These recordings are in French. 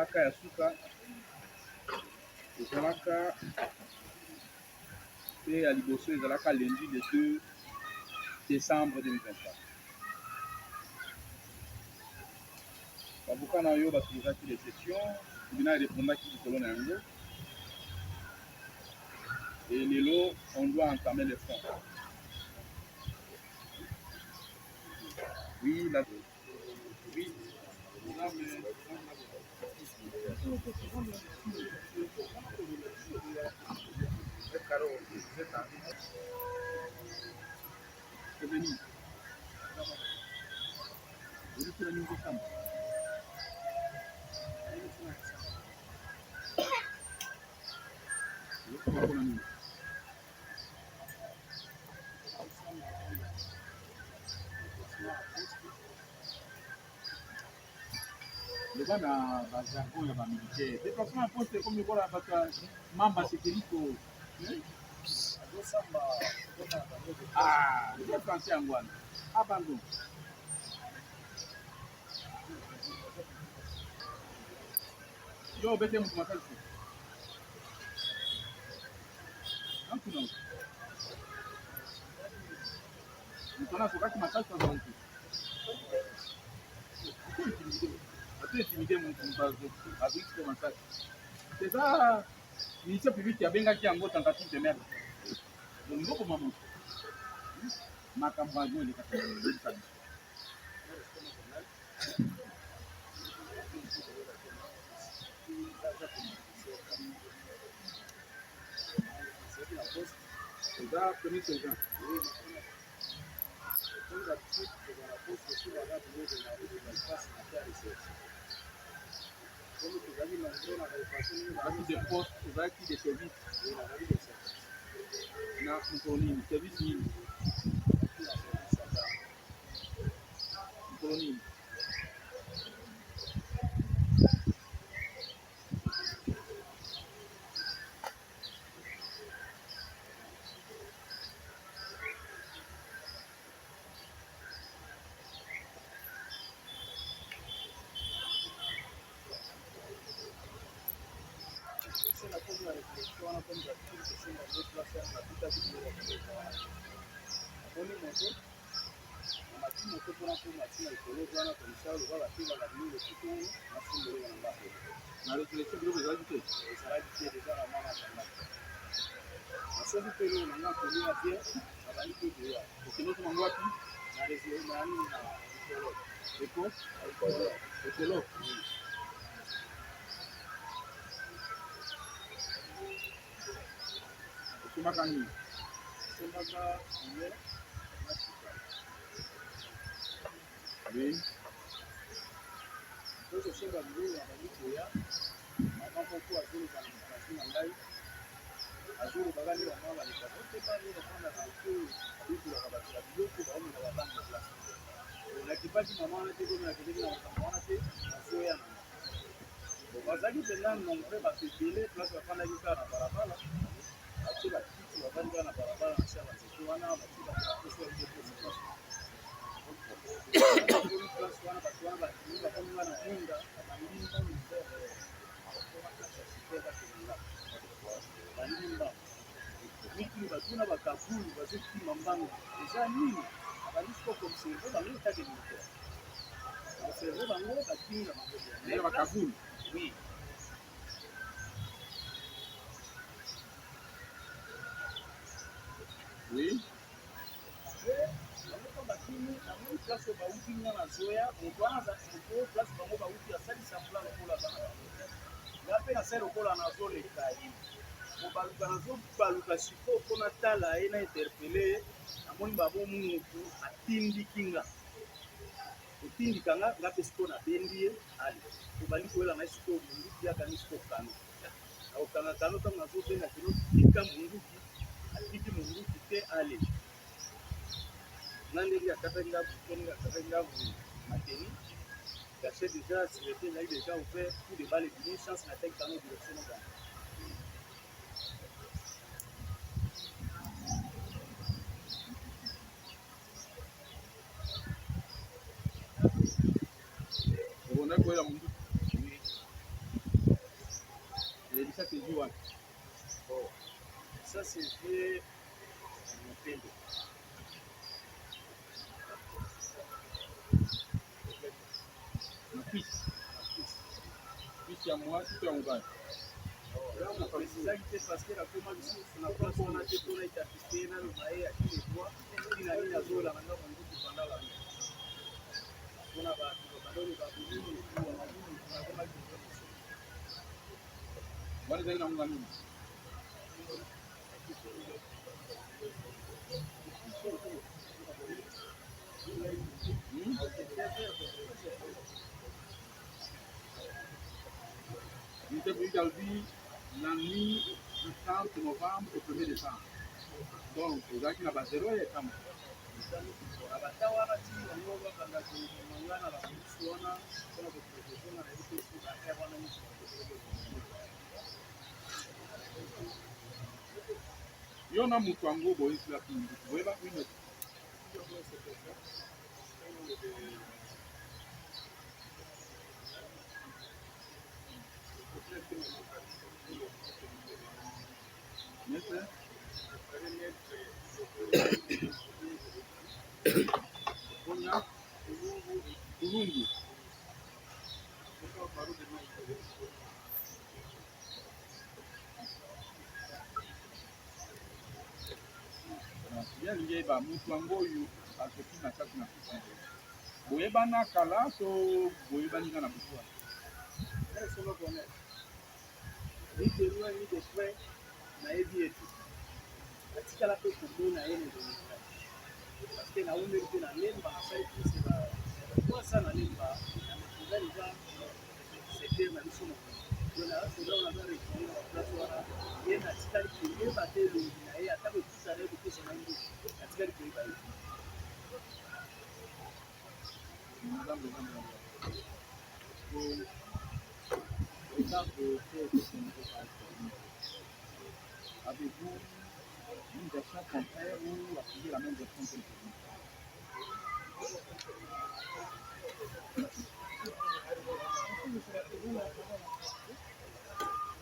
ezalaka ya suka ezalaka pe ya liboso ezalaka lundi le 2 décembre 2024. Babuka na yo batulisaki réception tribunal répondaki likolo na yango et lelo on doit entamer les fonds. Oui, la... Oui. Non, mais... C'est venu. Vous dites que la nouveau chambre. Le gars na bazargo ya ba militaire. De toute façon, un poste comme le voilà parce mamba sécurité. Ah, le français en Guane. Abandon. Yo, bete mu kumatali. Antu non. Mtona sokaki matali kwa mtu. Intimidé mon avec ce massacre. C'est ça, ministère public qui a bien gagné en gros tentative de merde. Le niveau pour maman. Ma campagne, il est à c'est ça, premier sergent. Des postes, des services. Non, service mine. Oui. Oui. Oui. Déjà, si j'étais là, déjà ouvert pour les balles de chance, la tête dans nos directions. On a quoi là, mon doute? ça c'est du wapi? Bon, ça c'est fait Mopendo. Na cuisse. Cuisse ya mwasi to ya mobali. Là, on a précisé que parce que la commande ici, on a pas son acheté pour être affiché dans le maïs à qui les voit, il a mis la zone là, maintenant on dit pendant la nuit. On a pas Wale zaina unga nini? Il était venu aujourd'hui la nuit du 30 novembre au 1er décembre. Donc, vous avez la base zéro et comme yo na mutu wangu boyisi la pindu. Weba kuino. Nese? Konya? Kulungu. Ya ngeba mutu wangu oyo akoki na kati na kisa. Boyebana kala so boyebani na butwa. ni de loin ni de près nayebi ete atikala mpe komona ye parce que naumeli mpe na lemba nasali plus bakwasa na lemba eza deja secteur na biso mokili nasoda naza retrouve na place wana ye natikali koyeba te elongi na ye ata kokuta na ye kopesa na nde natikali koyeba ye Avez-vous une version contraire ou appuyez la même version que le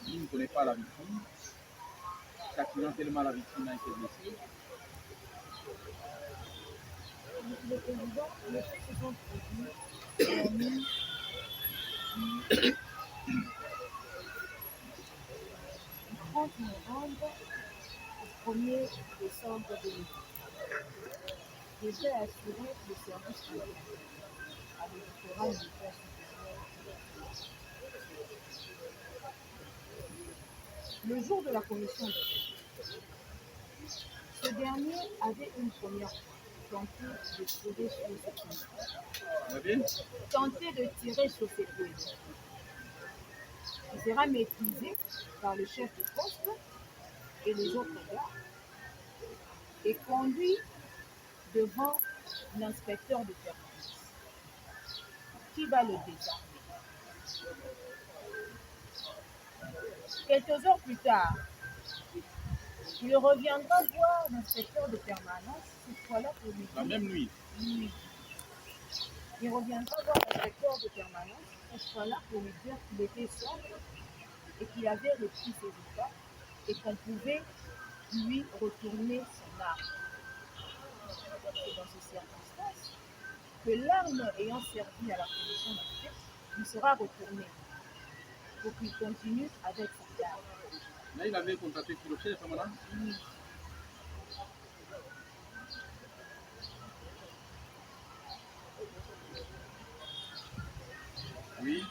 Je ne connais pas la victime. S'accident tellement la victime a été blessée. Le président, les faits se sont produits la nuit du 30 novembre au 1er décembre 2020. J'ai assuré le service public à l'électorat militaire supérieur. Le jour de la commission d'enquête, ce dernier avait une première fois tenté de tirer sur cette poésie. Il sera maîtrisé par le chef de poste et les autres gardes et conduit devant l'inspecteur de permanence qui va le désarmer. Quelques heures plus tard, il reviendra voir l'inspecteur de permanence, cette fois-là pour lui dire... La même nuit. Oui. Il reviendra voir l'inspecteur de permanence, cette fois-là pour lui dire qu'il était sobre et qu'il avait repris ses états et qu'on pouvait lui retourner son arme. C'est dans ces circonstances que l'arme ayant servi à la commission d'enquête lui sera retournée pour qu'il continue avec sa garde. Là, il avait contacté le chef, madame. Oui. Oui.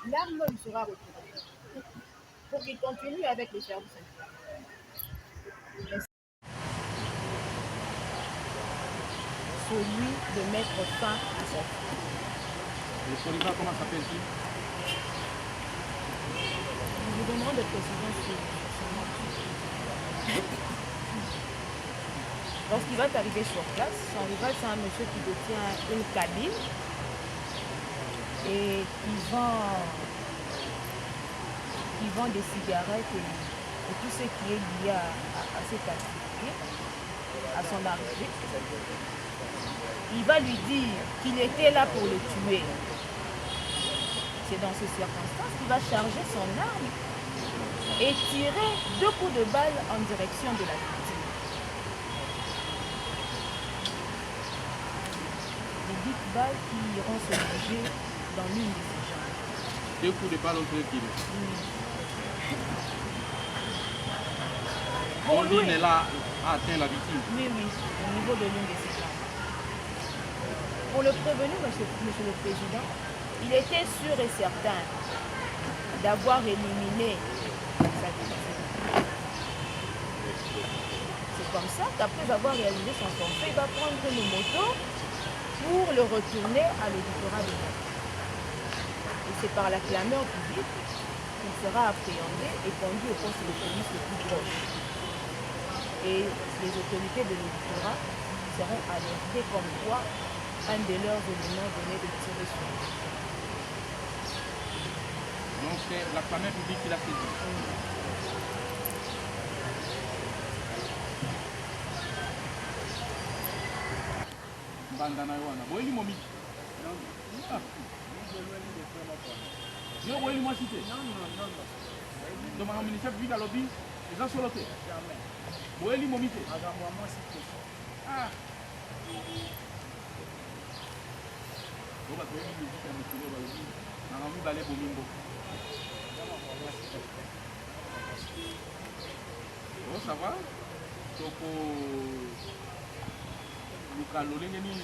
L'arme lui sera retournée pour qu'il continue avec les services infirmiers. Celui de mettre fin à sa vie. Le soldat, comment s'appelle-t-il? Nous vous donnerons des précisions sur son nom. Lorsqu'il va arriver sur place, son rival, c'est un monsieur qui détient une cabine et qui vend des cigarettes et tout ce qui est lié à cette activité, à son arrivée. Il va lui dire qu'il était là pour le tuer. c'est dans ces circonstances qu'il va charger son arme et tirer 2 coups de balle en direction de la victime. Les 10 balles qui iront se loger dans l'une de ses jambes. 2 coups de balle entre les pieds. Pour lui, est là, a atteint la victime. oui, au niveau de l'une de ses jambes. Pour le prévenu, monsieur le Président, il était sûr et certain d'avoir éliminé sa victime. C'est comme ça qu'après avoir réalisé son forfait, il va prendre une moto pour le retourner à l'auditorat de Niamey. Et c'est par la clameur publique qu'il sera appréhendé et conduit au poste de police le plus proche. Et les autorités de l'auditorat seront alertées comme quoi un de leurs éléments venait de tirer sur lui. Donc c'est la clameur publique qui l'a saisi. Bandana wana. Boyeli momi. Yo boyeli moi cité. Non. Donc ma ministère public à lobby, les gens sont lotés. Jamais. Boyeli momi te. Moi, c'est question. Ah. Bon bah boyeli musique à monsieur ba lobby. Na ngami balé bomimbo. Bon ça va. Toko lukalo lengeni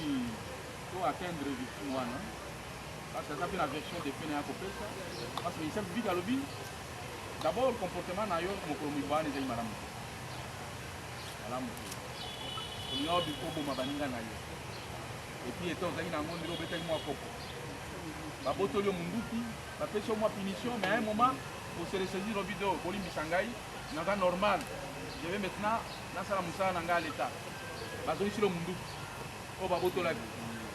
pour atteindre victime wana. Parce que ça fait la version de peine à kopesa. Parce que ministère public à lobby. D'abord le comportement na yo mokolo mibane ezali malamu. Malamu. Nyo bikobo mabaninga na yo. Et puis étant ozali na ngondi lobetaki mwa koko. Babotoli yo munduki, bapesi yo mwa punition, mais à un moment pour se ressaisir au vidéo, bolimbisa ngai, nanga normal. Je vais maintenant nasala musala nanga à l'état. Bazoli sur le munduki. O babotolaki.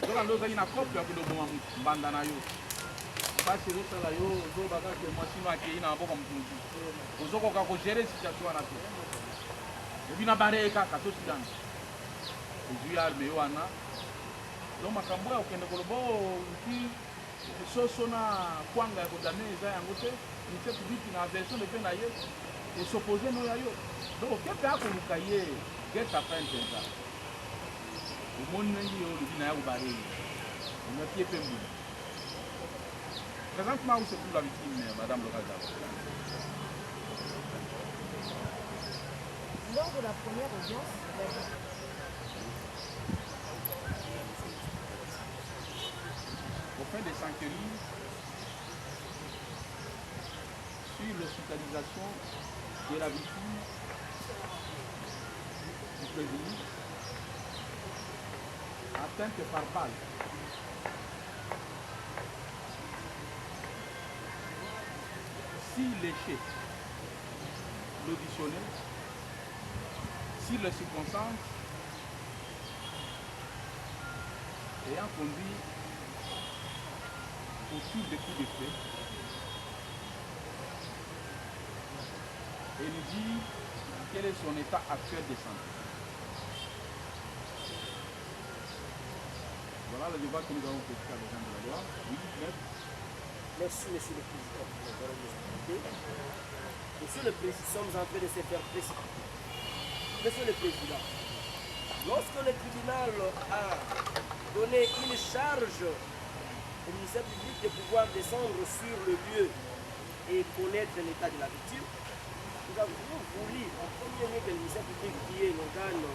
Donc ando ozali na kope ya kudoboma mbanda na yo. Basi ezosala yo ozobaka ke mwasino akei na maboko mutu ozokoka kogere situation wana te ebi na bare kaka tosidana ozwi arme yo wana donc makambo ya okende koloba uti soso na kwanga ya kodame eza yango te ministère public na version de pe na ye esopose no ya yo donc okepe akoluka ye geta pente eza omoni ndenge yo olobi na ya kobare omaki ye mpe mbula. Présentement, où se trouve la victime, Madame Loraza? Lors de la première audience, au fin de s'enquérir sur l'hospitalisation de la victime du prévenu atteinte par balle. Si léché, l'auditionné, si les circonstances ayant conduit autour des coups de feu, et nous dit quel est son état actuel de santé. Voilà le débat que nous avons fait à l'agent de la loi. Oui, maître. Merci, Monsieur le Président. Monsieur le Président, nous sommes en train de se faire précipiter. Monsieur le Président, lorsque le tribunal a donné une charge au ministère public de pouvoir descendre sur le lieu et connaître l'état de la victime, nous avons voulu en premier lieu que le ministère public, qui est l'organe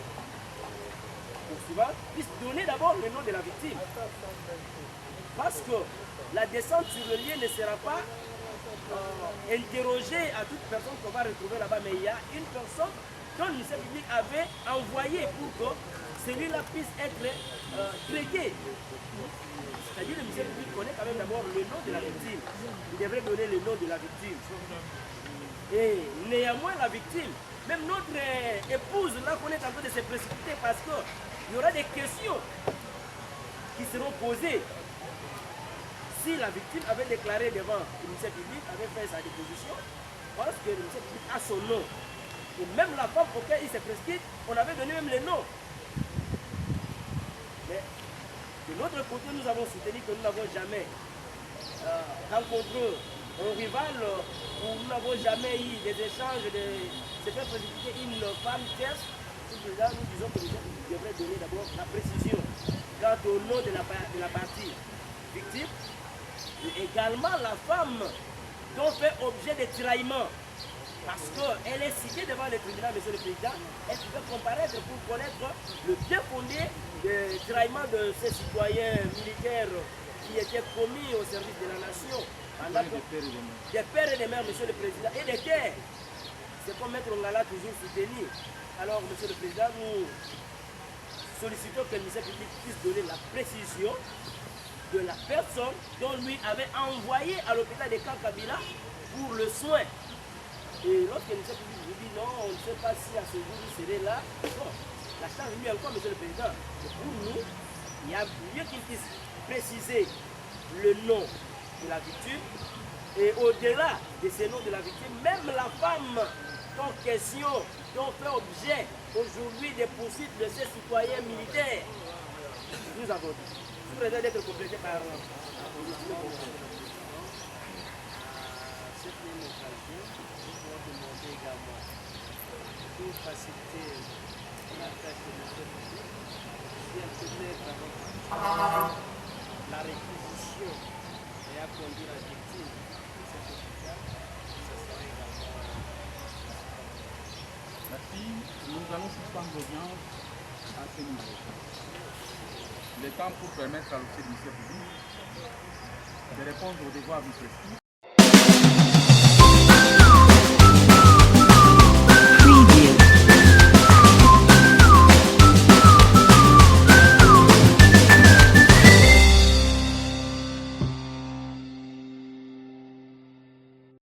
poursuivant, puisse donner d'abord le nom de la victime. Parce que la descente sur le lieu ne sera pas interrogée à toute personne qu'on va retrouver là-bas, mais il y a une personne dont le ministère public avait envoyé pour que celui-là puisse être traité. C'est-à-dire que le ministère public connaît quand même d'abord le nom de la victime. Il devrait donner le nom de la victime. Et néanmoins, la victime, même notre épouse, là, qu'on est en train de se précipiter parce qu'il y aura des questions qui seront posées. Si la victime avait déclaré devant le ministère public, avait fait sa déposition, parce que le ministère public a son nom. Et même la femme auquel il s'est prescrit, on avait donné même le nom. Mais de l'autre côté, nous avons soutenu que nous n'avons jamais rencontreux, un rival, où nous n'avons jamais eu des échanges, c'est fait précipiter une femme tierce. Là, nous disons que le chef devrait donner d'abord la précision quant au nom de la partie victime, et également la femme dont fait objet de tiraillement. Parce qu'elle est citée devant le tribunal, monsieur le président, elle peut comparaître pour connaître le bien fondé des tiraillements de ces citoyens militaires qui étaient commis au service de la nation. Des pères et des mères, monsieur le président, et des terres. C'est comme Maître Ngala toujours soutenu. Alors, monsieur le président, nous sollicitons que le ministère public puisse donner la précision de la personne dont lui avait envoyé à l'hôpital de Kabila pour le soin. Et lorsque le ministère public vous dit non, on ne sait pas si à ce jour il serait là, bon, la charge lui encore, monsieur le président. Et pour nous, il y a mieux qu'il puisse préciser le nom de la victime et au-delà de ce nom de la victime, même la femme en question dont fait objet aujourd'hui des poursuites de ces citoyens militaires. Nous avons dit, sous réserve d'être complété par cette même occasion, nous pouvons demander également pour faciliter la tâche de notre public, si elle peut mettre à votre attention la réquisition et à conduire la victime de cet hôpital, ça serait également. Merci. Nous allons suspendre l'audience à ce niveau. Il est temps pour permettre à l'officier du ministère public de répondre aux devoirs du